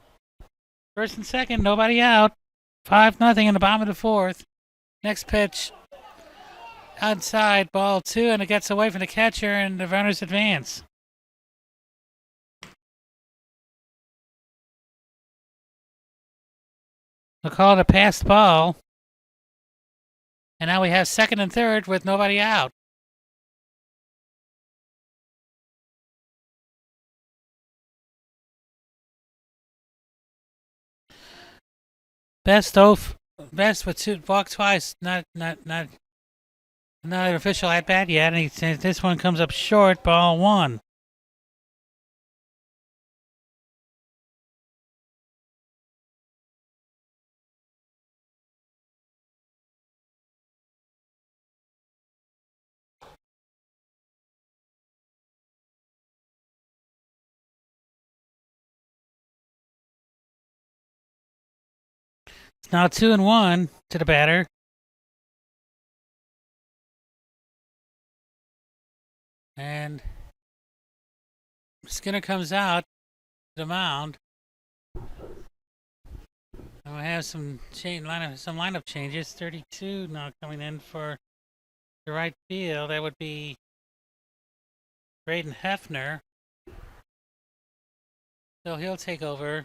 First and second, nobody out. 5-0 in the bottom of the fourth. Next pitch, outside, ball 2, and it gets away from the catcher, and the runners advance. We'll call it a passed ball. And now we have second and third with nobody out. Best with 2 walk twice, not an official at bat yet, and this one comes up short, ball 1. It's now 2-1 to the batter. And Skinner comes out to the mound. And we have some lineup changes. 32 now coming in for the right field. That would be Braden Hefner. So he'll take over.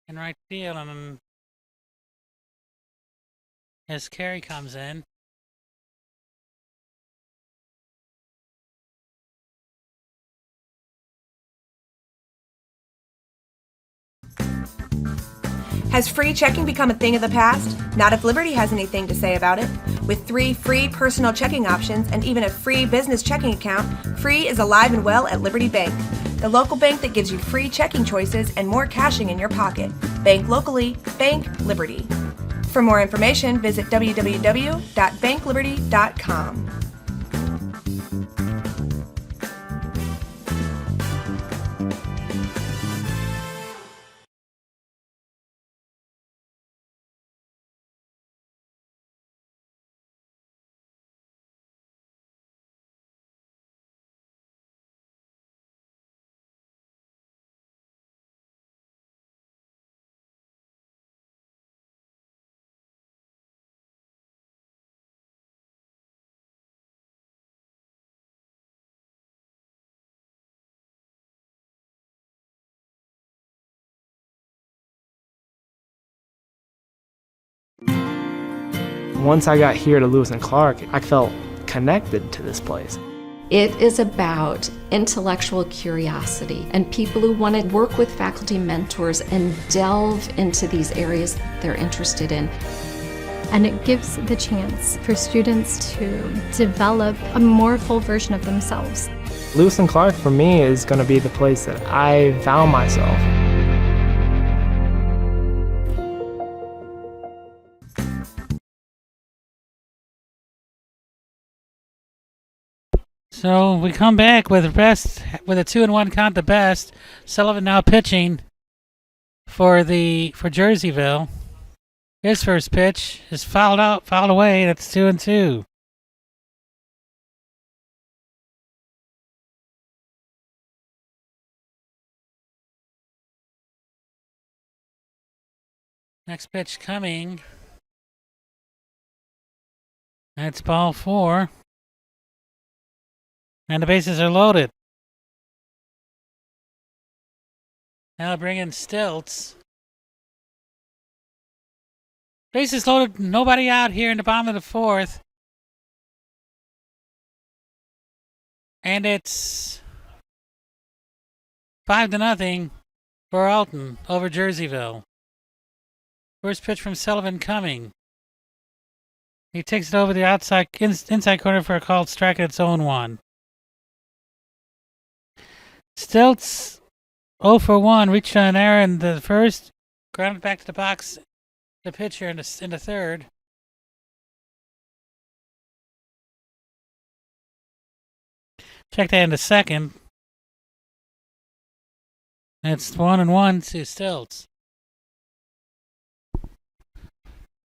In right field, and as Carey comes in. Has free checking become a thing of the past? Not if Liberty has anything to say about it. With 3 free personal checking options and even a free business checking account, free is alive and well at Liberty Bank. The local bank that gives you free checking choices and more cashing in your pocket. Bank locally, bank Liberty. For more information, visit www.bankliberty.com. Once I got here to Lewis and Clark, I felt connected to this place. It is about intellectual curiosity and people who want to work with faculty mentors and delve into these areas they're interested in. And it gives the chance for students to develop a more full version of themselves. Lewis and Clark for me is going to be the place that I found myself. So we come back with a 2-1 count, the best. Sullivan now pitching for Jerseyville. His first pitch is fouled away. That's 2-2. Next pitch coming. That's ball 4. And the bases are loaded. Now bring in Stilts. Bases loaded, nobody out here in the bottom of the 4th. And it's 5-0 for Alton over Jerseyville. First pitch from Sullivan coming. He takes it over the inside corner for a called strike, and it's 0-1. Stilts 0 for 1, reached on an error in the first, grounded back to the box, the pitcher in the third. Check that in the second. It's 1-1 to Stilts.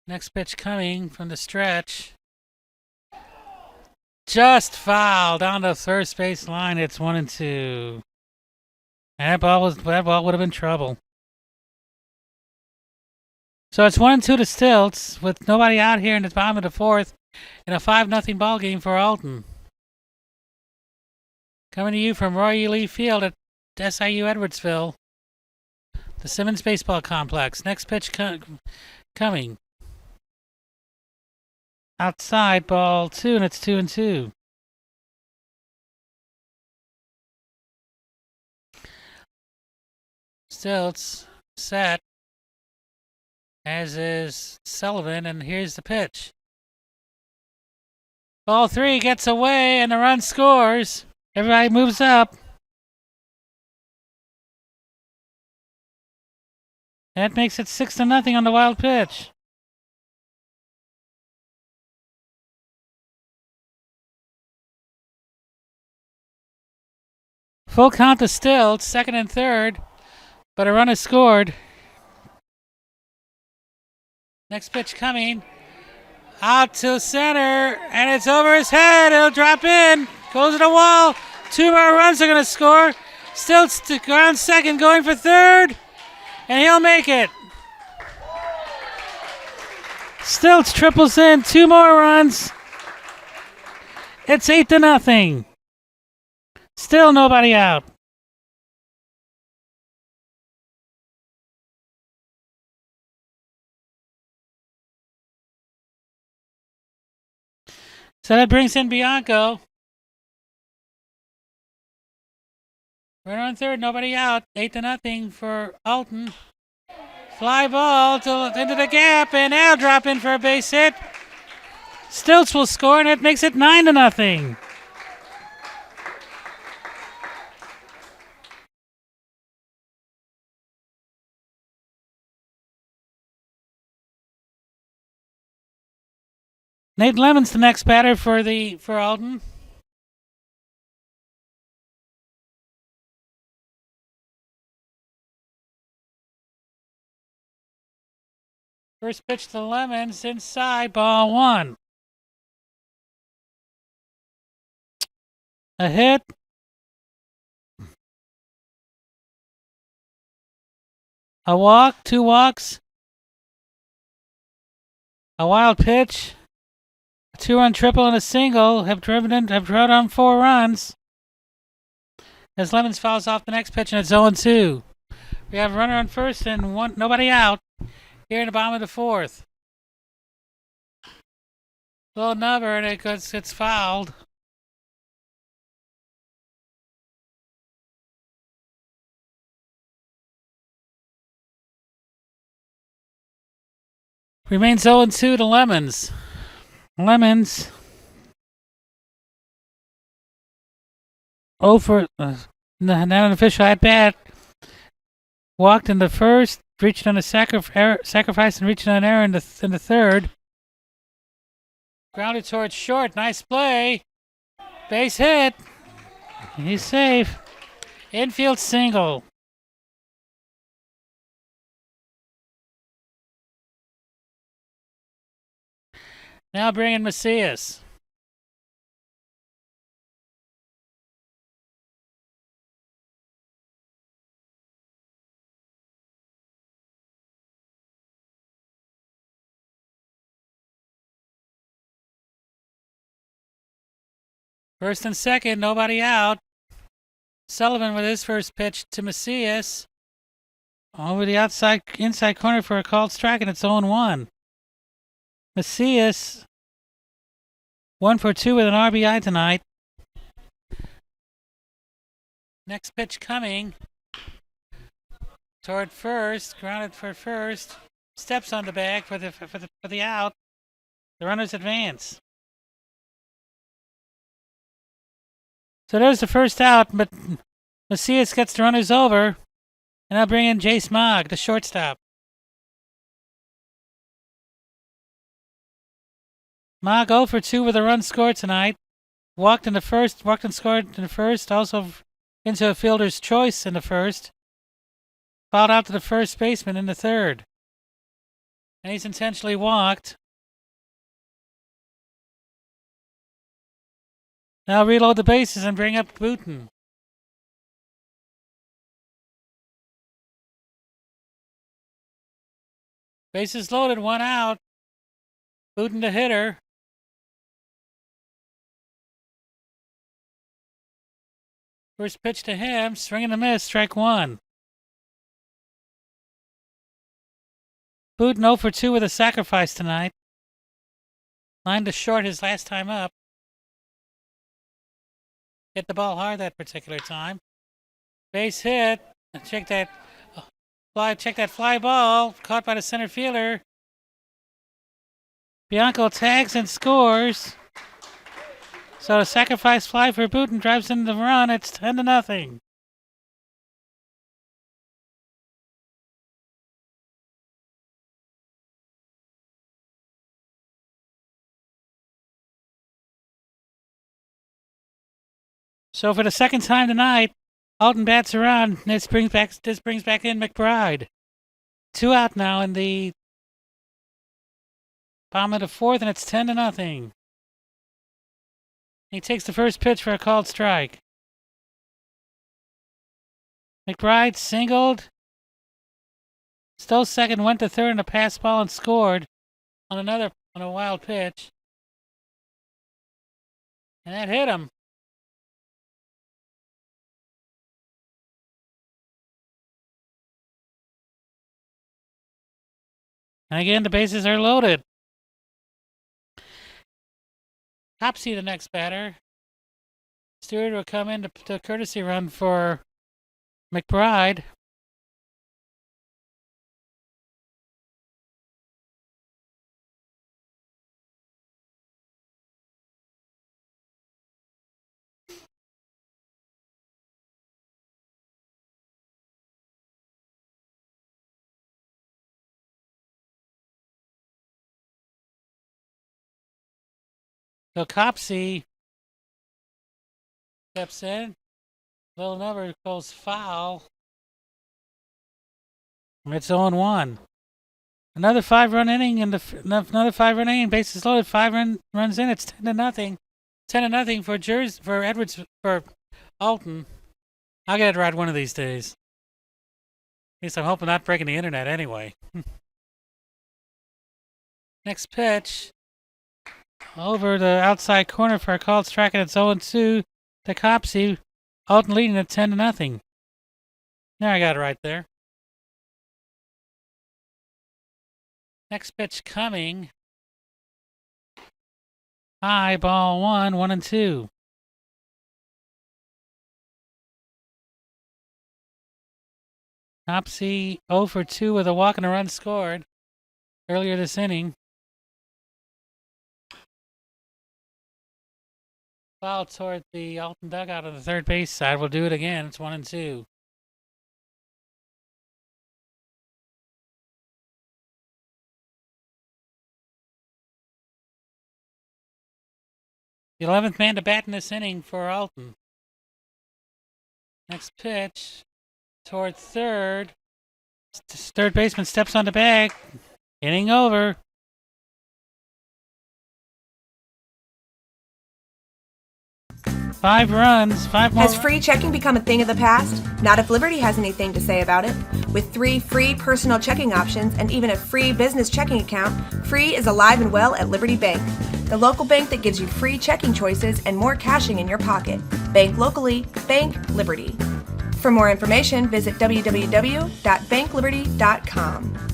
Next pitch coming from the stretch. Just foul down the first base line. It's 1-2. That ball would have been trouble. So it's 1-2 to Stilts with nobody out here in the bottom of the 4th in a 5-0 ball game for Alton. Coming to you from Roy E. Lee Field at SIU Edwardsville, the Simmons Baseball Complex. Next pitch coming. Outside, ball 2, and it's 2-2. Stilts set, as is Sullivan, and here's the pitch. Ball 3 gets away, and the run scores. Everybody moves up. That makes it 6-0 on the wild pitch. Full count to Stilts, second and third. but a run is scored. Next pitch coming. Out to center, and it's over his head. It'll drop in. Goes to the wall. 2 more runs are going to score. Stilts to ground second, going for third, and he'll make it. Stilts triples in. 2 more runs. It's 8-0. Still nobody out. So that brings in Bianco. Runner on third, nobody out. 8-0 for Alton. Fly ball into the gap, and they'll drop in for a base hit. Stilts will score, and it makes it 9-0. Nate Lemon's the next batter for Alton. First pitch to Lemons, inside, ball 1. A hit. A walk, 2 walks. A wild pitch. A 2-run triple and a single have drawn on 4 runs. As Lemons fouls off the next pitch, and it's 0-2. We have a runner on first and nobody out here in the bottom of the 4th. Little number, and it gets fouled. Remains 0-2 to Lemons. Lemons 0 for not an official at bat. Walked in the first, reached on a sacrifice, and reached on an error in the third. Grounded towards short. Nice play. Base hit. He's safe. Infield single. Now bring in Macias. First and second, nobody out. Sullivan with his first pitch to Macias. Over the inside corner for a called strike, and it's 0-1. Macias 1 for 2 with an RBI tonight. Next pitch coming toward first, grounded for first. Steps on the bag for the out. The runners advance. So there's the first out, but Macias gets the runners over, and I'll bring in Jace Mogg, the shortstop. Mogg 0 for 2 with a run scored tonight. Walked and scored in the first, also into a fielder's choice in the first. Fouled out to the first baseman in the third. And he's intentionally walked. Now reload the bases and bring up Booten. Bases loaded, 1 out. Booten the hitter. First pitch to him, swing and a miss, strike 1. Booten 0 for 2 with a sacrifice tonight. Lined to short his last time up. Hit the ball hard that particular time. Base hit. Check that fly ball. Caught by the center fielder. Bianco tags and scores. So a sacrifice fly for Booten drives in the run. It's 10-0. So for the second time tonight, Alton bats are on. This brings back in McBride. 2 out now in the bottom of the 4th, and it's 10-0. He takes the first pitch for a called strike. McBride singled. Stole second, went to third in a pass ball and scored on a wild pitch. And that hit him. And again, the bases are loaded. Topsy, the next batter. Stewart will come in to courtesy run for McBride. So Copsey steps in. Little number goes foul. It's 0-1. Another 5-run inning another 5-run inning. Bases loaded. 5 runs in. It's 10-0. 10-0 for Edwards for Alton. I'll get it right one of these days. At least I'm hoping not breaking the internet anyway. Next pitch. Over the outside corner for a called strike, and it's 0-2 to Copsey. Alton leading at 10-0. There, I got it right there. Next pitch coming. High ball 1-2. Copsey 0 for 2 with a walk and a run scored earlier this inning. Foul toward the Alton dugout on the third base side. We'll do it again. It's 1-2. The 11th man to bat in this inning for Alton. Next pitch toward third. Third baseman steps on the bag. Inning over. Five runs, 5 more. Has free checking become a thing of the past? Not if Liberty has anything to say about it. With 3 free personal checking options and even a free business checking account, free is alive and well at Liberty Bank, the local bank that gives you free checking choices and more cashing in your pocket. Bank locally, bank Liberty. For more information, visit www.bankliberty.com.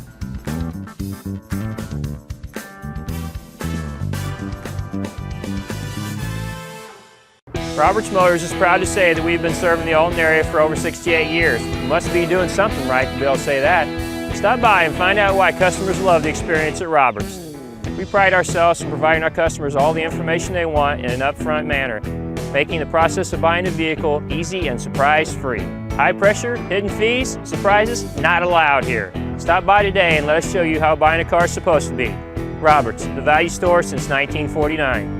Roberts Motors is proud to say that we've been serving the Alton area for over 68 years. We must be doing something right to be able to say that. Stop by and find out why customers love the experience at Roberts. We pride ourselves in providing our customers all the information they want in an upfront manner, making the process of buying a vehicle easy and surprise-free. High pressure, hidden fees, surprises, not allowed here. Stop by today and let us show you how buying a car is supposed to be. Roberts, the value store since 1949.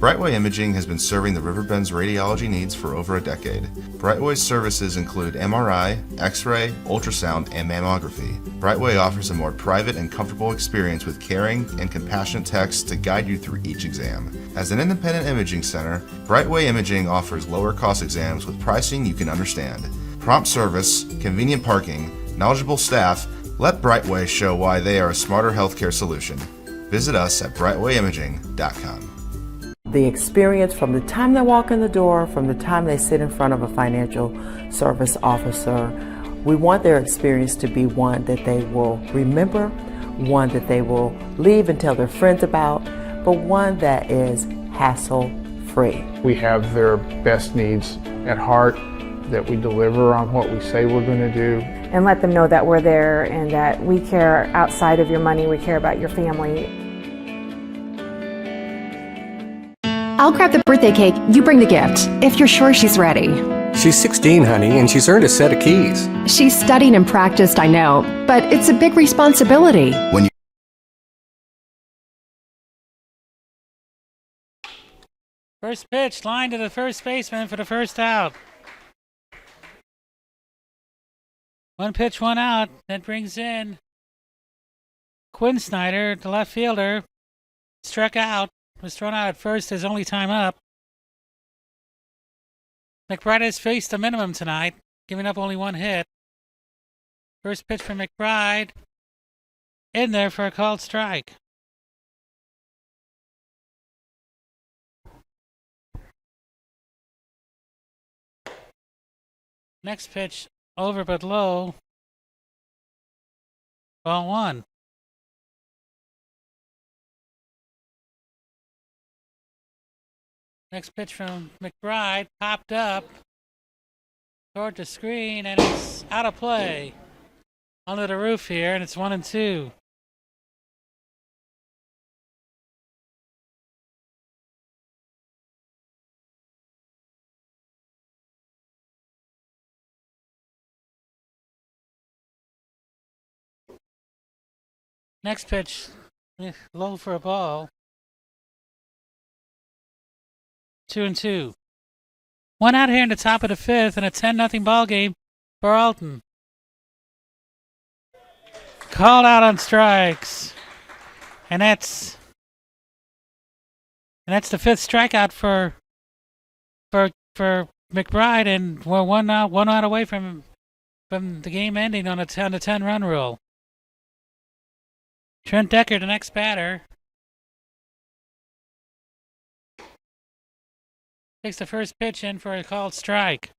Brightway Imaging has been serving the RiverBend's radiology needs for over a decade. Brightway's services include MRI, X-ray, ultrasound, and mammography. Brightway offers a more private and comfortable experience with caring and compassionate techs to guide you through each exam. As an independent imaging center, Brightway Imaging offers lower cost exams with pricing you can understand. Prompt service, convenient parking, knowledgeable staff. Let Brightway show why they are a smarter healthcare solution. Visit us at RiverBender.com. The experience from the time they walk in the door, from the time they sit in front of a financial service officer, we want their experience to be one that they will remember, one that they will leave and tell their friends about, but one that is hassle-free. We have their best needs at heart, that we deliver on what we say we're going to do. And let them know that we're there and that we care outside of your money, we care about your family. I'll grab the birthday cake, you bring the gift, if you're sure she's ready. She's 16, honey, and she's earned a set of keys. She's studied and practiced, I know, but it's a big responsibility. First pitch, line to the first baseman for the first out. 1 pitch, 1 out. That brings in Quinn Snyder, the left fielder. Struck out. Was thrown out at first, his only time up. McBride has faced a minimum tonight, giving up only 1 hit. First pitch from McBride. In there for a called strike. Next pitch, over but low. Ball 1. Next pitch from McBride, popped up toward the screen, and it's out of play. Under the roof here, and it's 1-2. Next pitch, low for a ball. 2-2. 1 out here in the top of the 5th, and a 10-0 ball game for Alton. Called out on strikes, and that's the 5th strikeout for McBride, and we're one out away from the game ending on a 10-run rule. Trent Decker, the next batter, takes the first pitch in for a called strike.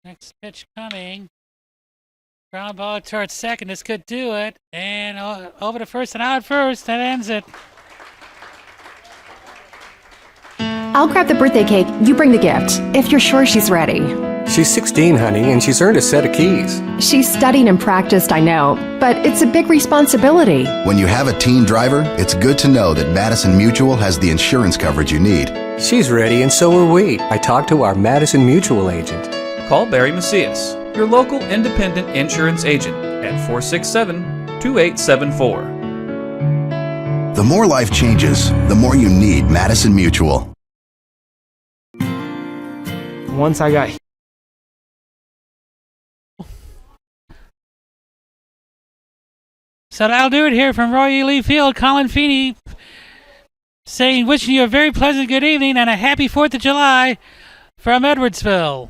Next pitch coming. Ground ball towards second. This could do it. And over to first and out first. That ends it. I'll grab the birthday cake. You bring the gift, if you're sure she's ready. She's 16, honey, and she's earned a set of keys. She's studied and practiced, I know, but it's a big responsibility. When you have a teen driver, it's good to know that Madison Mutual has the insurance coverage you need. She's ready, and so are we. I talked to our Madison Mutual agent. Call Barry Macias, your local independent insurance agent, at 467-2874. The more life changes, the more you need Madison Mutual. Once I got So that'll do it here from Roy E. Lee Field. Colin Feeney saying, wishing you a very pleasant good evening and a happy 4th of July from Edwardsville.